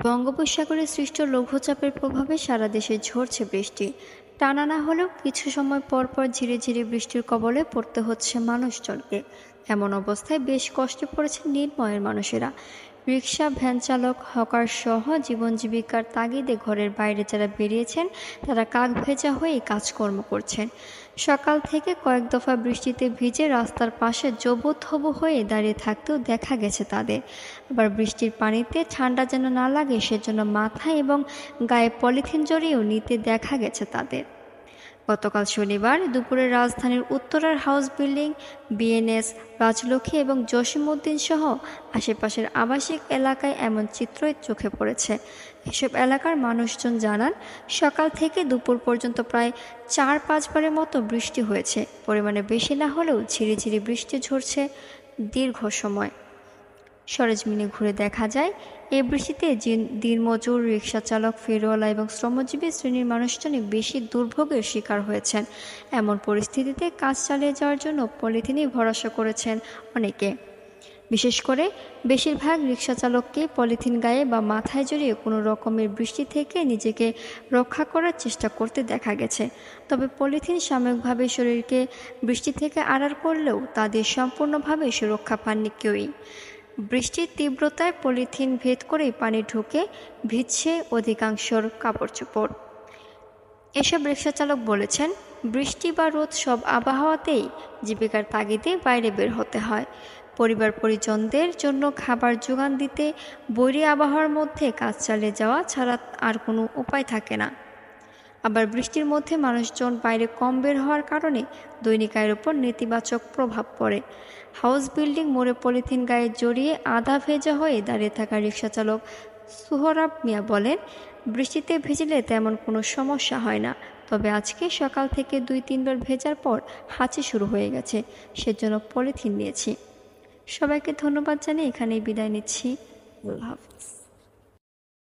বঙ্গোপসাগরে সৃষ্ট লঘুচাপের প্রভাবে সারা দেশে ঝরছে বৃষ্টি। টানা না হলেও কিছু সময় পর পর ঝিরে ঝিরে বৃষ্টির কবলে পড়তে হচ্ছে মানুষজনকে। এমন অবস্থায় বেশ কষ্টে পড়েছেন নির্ময়ের মানুষেরা। রিকশা, ভ্যান চালক, হকার সহ জীবন জীবিকার তাগিদে ঘরের বাইরে যারা বেরিয়েছেন তারা কাক ভেজা হয়ে কাজকর্ম করছেন। সকাল থেকে কয়েক দফা বৃষ্টিতে ভিজে রাস্তার পাশে জবুথবু হয়ে দাঁড়িয়ে থাকতেও দেখা গেছে তাদের। আবার বৃষ্টির পানিতে ঠান্ডা যেন না লাগে সেজন্য মাথায় এবং গায়ে পলিথিন জড়িয়েও নিতে দেখা গেছে তাদের। গতকাল শনিবার দুপুরে রাজধানীর উত্তরার হাউস বিল্ডিং, বিএনএস, রাজলক্ষ্মী এবং জসিমউদ্দিন সহ আশেপাশের আবাসিক এলাকায় এমন চিত্রই চোখে পড়েছে। এসব এলাকার মানুষজন জানান, সকাল থেকে দুপুর পর্যন্ত প্রায় ৪-৫ বারের মতো বৃষ্টি হয়েছে। পরিমাণে বেশি না হলেও ঝিরিঝিরি বৃষ্টি ঝরছে দীর্ঘ সময়। সরেজমিনে ঘুরে দেখা যায়, এই বৃষ্টিতে দিনমজুর, রিকশাচালক, ফেরিওয়ালা এবং শ্রমজীবী শ্রেণীর মানুষজনই বেশি দুর্ভোগের শিকার হয়েছেন। এমন পরিস্থিতিতে কাজ চালিয়ে যাওয়ার জন্য পলিথিনই ভরসা করেছেন অনেকে। বিশেষ করে বেশিরভাগ রিকশাচালককে পলিথিন গায়ে বা মাথায় জড়িয়ে কোনো রকমের বৃষ্টি থেকে নিজেকে রক্ষা করার চেষ্টা করতে দেখা গেছে। তবে পলিথিন সাময়িকভাবে শরীরকে বৃষ্টি থেকে আড়াল করলেও তাদের সম্পূর্ণভাবে সুরক্ষা পাননি কেউই। বৃষ্টির তীব্রতায় পলিথিন ভেদ করেই পানি ঢুকে ভিজছে অধিকাংশর কাপড়চোপড়। এসব রিকশাচালক বলেছেন, বৃষ্টি বা রোদ সব আবহাওয়াতেই জীবিকার তাগিদে বাইরে বের হতে হয়। পরিবার পরিজনদের জন্য খাবার জোগান দিতে বৈরী আবহাওয়ার মধ্যে কাজ চালিয়ে যাওয়া ছাড়া আর কোনো উপায় থাকে না। আবার বৃষ্টির মধ্যে মানুষজন বাইরে কম বের হওয়ার কারণে দৈনিক আয়ের উপর নেতিবাচক প্রভাব পড়ে। হাউস বিল্ডিং মোড়ে পলিথিন গায়ে জড়িয়ে আধা ভেজা হয়ে দাঁড়িয়ে থাকা রিকশাচালক সোহরাব মিয়া বলেন, বৃষ্টিতে ভিজলে তেমন কোনো সমস্যা হয় না, তবে আজকে সকাল থেকে ২-৩ বার ভেজার পর হাঁচি শুরু হয়ে গেছে, সেজন্য পলিথিন নিয়েছি। সবাইকে ধন্যবাদ জানিয়ে এখানেই বিদায় নিচ্ছি। আল্লাহ হাফিজ।